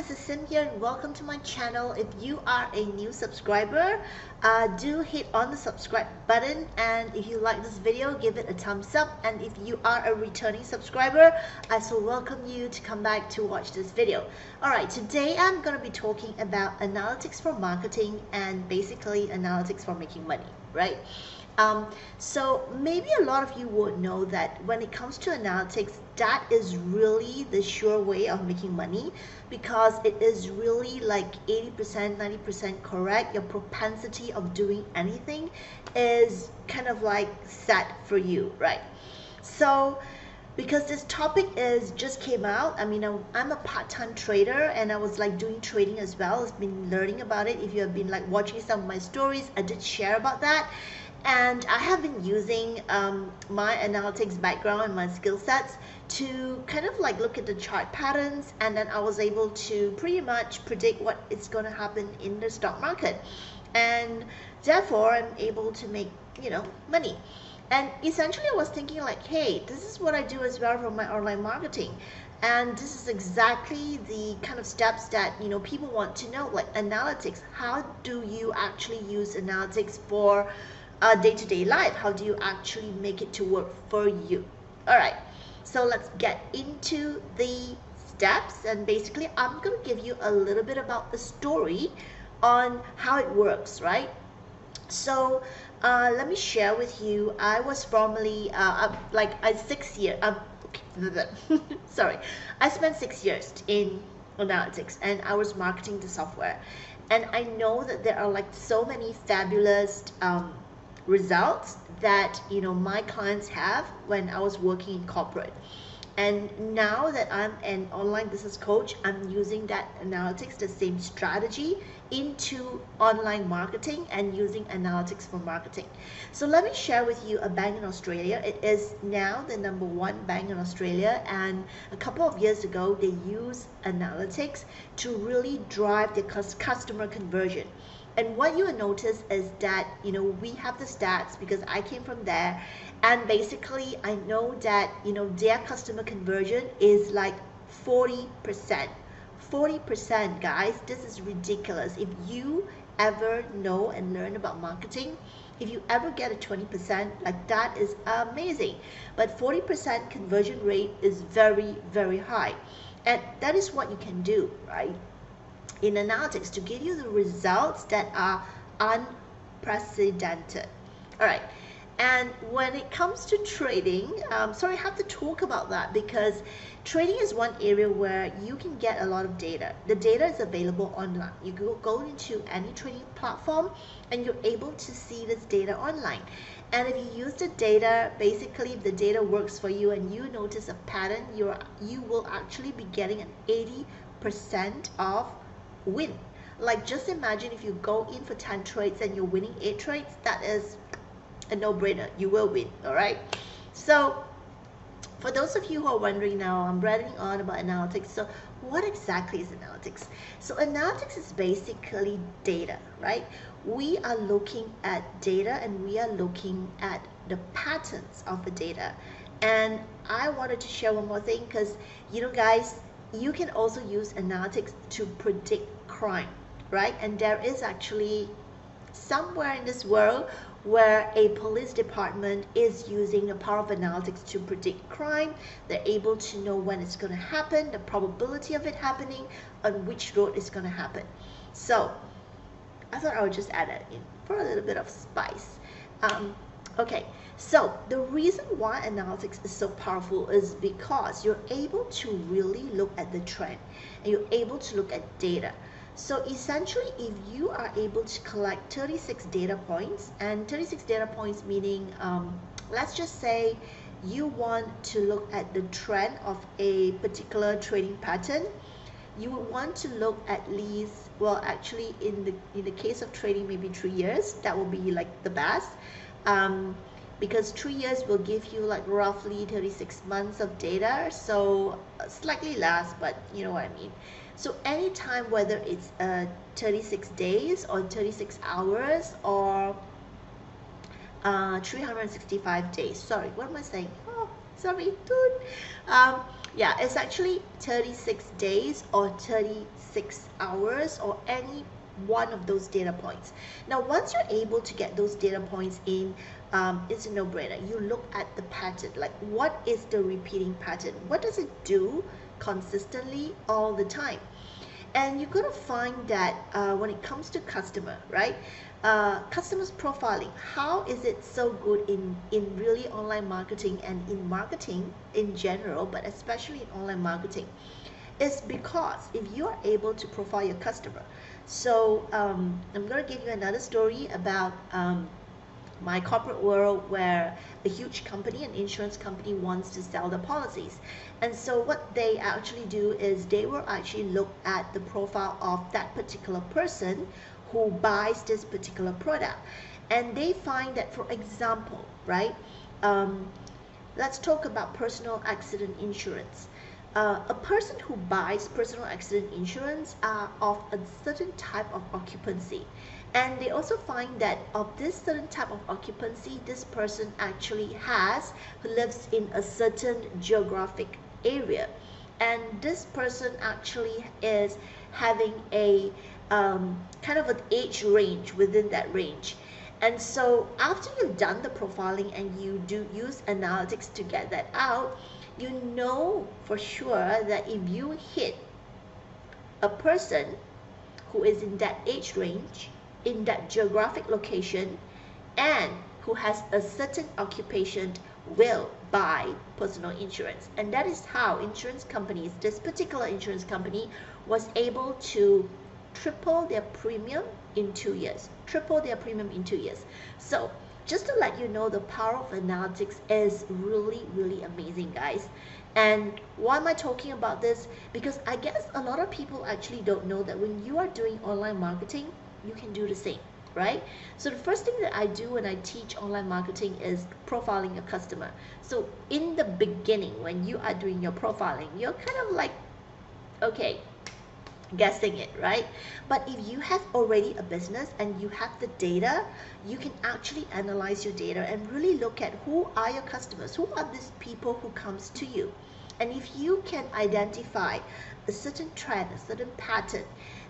this is Sim here and welcome to my channel. If you are a new subscriber, do hit on the subscribe button, and if you like this video, give it a thumbs up. And if you are a returning subscriber, I so welcome you to come back to watch this video. Alright, today I'm going to be talking about analytics for marketing and basically analytics for making money, right? So maybe a lot of you would know that when it comes to analytics, that is really the sure way of making money, because it is really like 80%, 90% correct. Your propensity of doing anything is kind of like set for you, right? So because this topic is just came out, I mean, I'm a part-time trader and I was like doing trading as well. I've been learning about it. If you have been like watching some of my stories, I did share about that. And I have been using my analytics background and my skill sets to kind of like look at the chart patterns, and then I was able to pretty much predict what is going to happen in the stock market, and therefore I'm able to make, money. And essentially I was thinking like, hey, this is what I do as well for my online marketing, and this is exactly the kind of steps that people want to know, like analytics. How do you actually use analytics for day-to-day life? How do you actually make it to work for you? All right, so let's get into the steps, and basically I'm going to give you a little bit about the story on how it works, right? So let me share with you. I was formerly like a 6 year okay, sorry, I spent 6 years in analytics and I was marketing the software, and I know that there are like so many fabulous results that my clients have when I was working in corporate. And now that I'm an online business coach, I'm using that analytics, the same strategy, into online marketing and using analytics for marketing. So let me share with you a bank in Australia. It is now the #1 bank in Australia, and a couple of years ago they used analytics to really drive their customer conversion. And what you will notice is that we have the stats because I came from there, and basically I know that their customer conversion is like 40%. 40%, guys. This is ridiculous. If you ever know and learn about marketing, if you ever get a 20%, like that is amazing. But 40% conversion rate is very, very high. And that is what you can do, right, in analytics, to give you the results that are unprecedented. All right, and when it comes to trading, sorry, I have to talk about that because trading is one area where you can get a lot of data. The data is available online. You go into any trading platform and you're able to see this data online. And if you use the data, basically if the data works for you and you notice a pattern, you will actually be getting an 80% of win. Like, just imagine if you go in for 10 trades and you're winning 8 trades, that is a no-brainer. You will win. All right, so for those of you who are wondering, now I'm bragging on about analytics. So what exactly is analytics? So analytics is basically data, right? We are looking at data and we are looking at the patterns of the data. And I wanted to share one more thing, because guys, you can also use analytics to predict crime, right? And there is actually somewhere in this world where a police department is using the power of analytics to predict crime. They're able to know when it's going to happen, the probability of it happening, on which road it's going to happen. So I thought I would just add that in for a little bit of spice. Okay, so the reason why analytics is so powerful is because you're able to really look at the trend and you're able to look at data. So essentially, if you are able to collect 36 data points, and 36 data points meaning, let's just say you want to look at the trend of a particular trading pattern, you would want to look at least, well, actually in the case of trading, maybe 3 years. That will be like the best. Because 3 years will give you like roughly 36 months of data, so slightly less, but you know what I mean. So anytime, whether it's 36 days or 36 hours or 365 days, sorry, what am I saying? Oh, Sorry, toot. Um, yeah, it's actually 36 days or 36 hours or any one of those data points. Now, once you're able to get those data points in, it's a no-brainer. You look at the pattern, like what is the repeating pattern? What does it do consistently all the time? And you're going to find that when it comes to customer, right? Customers profiling, how is it so good in really online marketing and in marketing in general, but especially in online marketing? Is because if you are able to profile your customer. So I'm going to give you another story about my corporate world where a huge company, an insurance company, wants to sell the policies. And so what they actually do is they will actually look at the profile of that particular person who buys this particular product. And they find that, for example, right, let's talk about personal accident insurance. A person who buys personal accident insurance are of a certain type of occupancy. And they also find that of this certain type of occupancy, this person actually lives in a certain geographic area. And this person actually is having a kind of an age range within that range. And so after you've done the profiling and you do use analytics to get that out, you know for sure that if you hit a person who is in that age range, in that geographic location, and who has a certain occupation will buy personal insurance. And that is how insurance companies, this particular insurance company, was able to triple their premium in 2 years. Triple their premium in 2 years. So just to let you know, the power of analytics is really, really amazing, guys. And why am I talking about this? Because I guess a lot of people actually don't know that when you are doing online marketing, you can do the same, right? So the first thing that I do when I teach online marketing is profiling your customer. So in the beginning, when you are doing your profiling, you're kind of like, okay, guessing it, right? But if you have already a business and you have the data, you can actually analyze your data and really look at who are your customers, who are these people who comes to you. And if you can identify a certain trend, a certain pattern,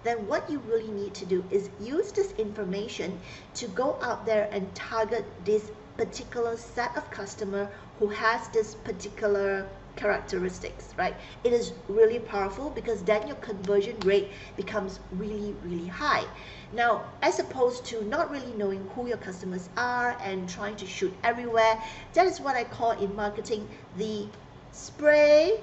then what you really need to do is use this information to go out there and target this particular set of customer who has this particular characteristics, right? It is really powerful because then your conversion rate becomes really, really high. Now, as opposed to not really knowing who your customers are and trying to shoot everywhere, that is what I call in marketing the spray,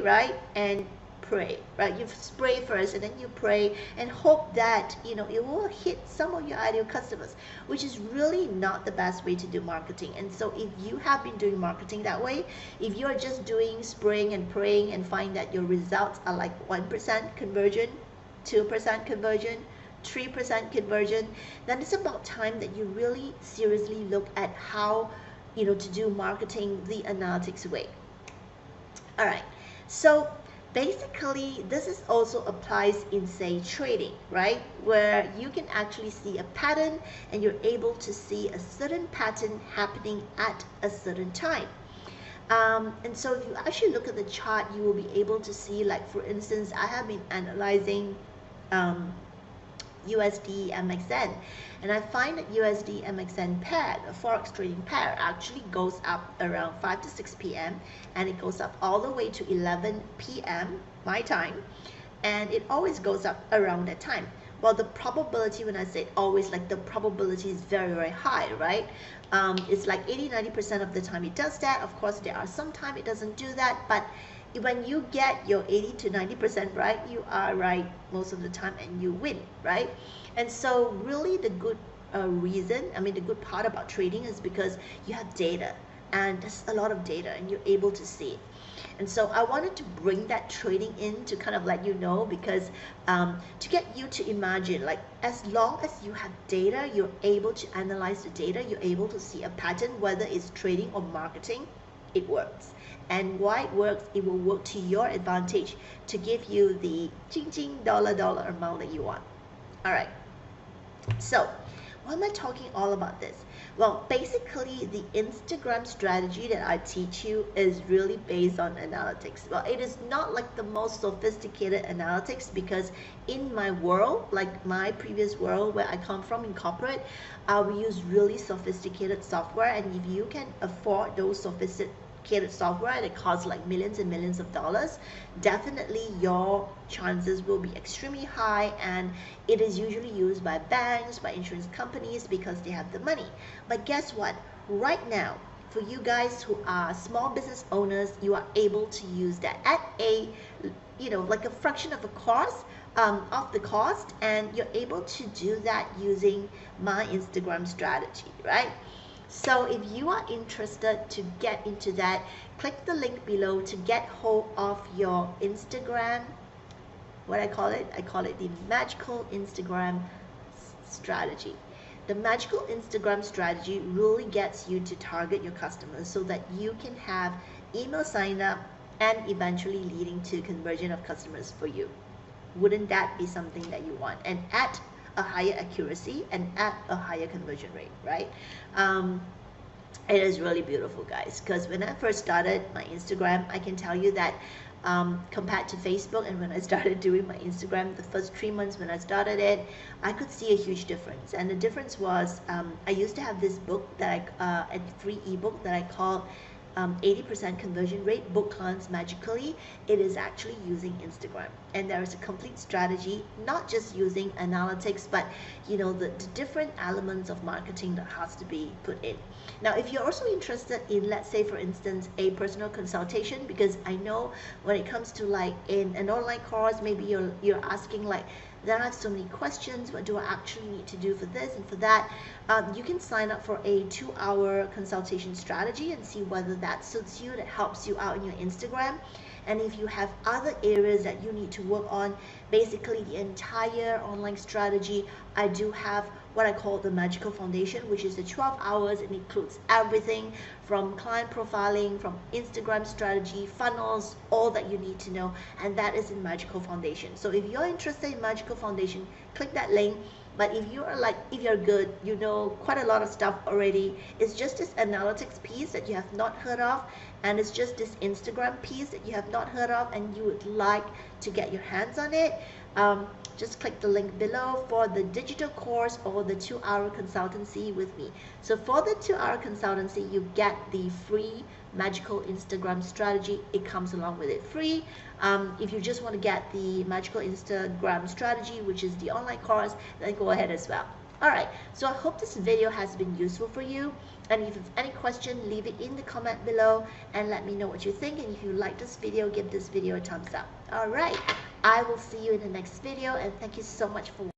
right? And pray, right? You spray first and then you pray and hope that it will hit some of your ideal customers, which is really not the best way to do marketing. And so if you have been doing marketing that way, if you are just doing spraying and praying and find that your results are like 1% conversion, 2% conversion, 3% conversion, then it's about time that you really seriously look at how to do marketing the analytics way. All right, so basically this is also applies in, say, trading, right, where you can actually see a pattern and you're able to see a certain pattern happening at a certain time. And so if you actually look at the chart, you will be able to see, like, for instance, I have been analyzing USD MXN, and I find that USD MXN pair, a forex trading pair, actually goes up around 5 to 6 p.m. and it goes up all the way to 11 p.m. my time, and it always goes up around that time. Well, the probability, when I say always, like, the probability is very, very high, right? It's like 80-90% of the time it does that. Of course, there are some time it doesn't do that, but when you get your 80 to 90% right, you are right most of the time and you win, right? And so really the good the good part about trading is because you have data, and there's a lot of data and you're able to see it. And so I wanted to bring that trading in to kind of let you know, because to get you to imagine, like, as long as you have data, you're able to analyze the data, you're able to see a pattern, whether it's trading or marketing, it works. And why it works, it will work to your advantage to give you the ching ching dollar amount that you want. All right. So Why am I talking all about this? Well, basically, the Instagram strategy that I teach you is really based on analytics. Well, it is not like the most sophisticated analytics, because in my world, like my previous world where I come from in corporate, we use really sophisticated software, and if you can afford those sophisticated software that costs like millions and millions of dollars, definitely your chances will be extremely high, and it is usually used by banks, by insurance companies, because they have the money. But guess what? Right now, for you guys who are small business owners, you are able to use that at a, like a fraction of a cost, of the cost, and you're able to do that using my Instagram strategy, right? So if you are interested to get into that, click the link below to get hold of your Instagram. What I call it the magical Instagram strategy. The magical Instagram strategy really gets you to target your customers so that you can have email sign up and eventually leading to conversion of customers for you. Wouldn't that be something that you want? And at a higher accuracy and at a higher conversion rate, right? It is really beautiful, guys, because when I first started my Instagram, I can tell you that compared to Facebook, and when I started doing my Instagram, the first 3 months when I started it, I could see a huge difference. And the difference was, I used to have this book that a free ebook that I called 80% conversion rate, book clients magically. It is actually using Instagram, and there is a complete strategy, not just using analytics, but the different elements of marketing that has to be put in. Now, if you're also interested in, let's say for instance, a personal consultation, because I know when it comes to like in an online course, maybe you're asking like, there are so many questions, what do I actually need to do for this and for that? You can sign up for a 2-hour consultation strategy and see whether that suits you, that helps you out in your Instagram. And if you have other areas that you need to work on, basically the entire online strategy, I do have what I call the magical foundation, which is the 12 hours. It includes everything from client profiling, from Instagram strategy, funnels, all that you need to know, and that is in magical foundation. So if you're interested in magical foundation, click that link. But if you're good, you know quite a lot of stuff already, it's just this analytics piece that you have not heard of, and it's just this Instagram piece that you have not heard of, and you would like to get your hands on it, just click the link below for the digital course or the 2-hour consultancy with me. So for the 2-hour consultancy, you get the free magical Instagram strategy. It comes along with it free. If you just want to get the magical Instagram strategy, which is the online course, then go ahead as well. Alright, so I hope this video has been useful for you, and if you have any question, leave it in the comment below and let me know what you think, and if you like this video, give this video a thumbs up. Alright, I will see you in the next video, and thank you so much for watching.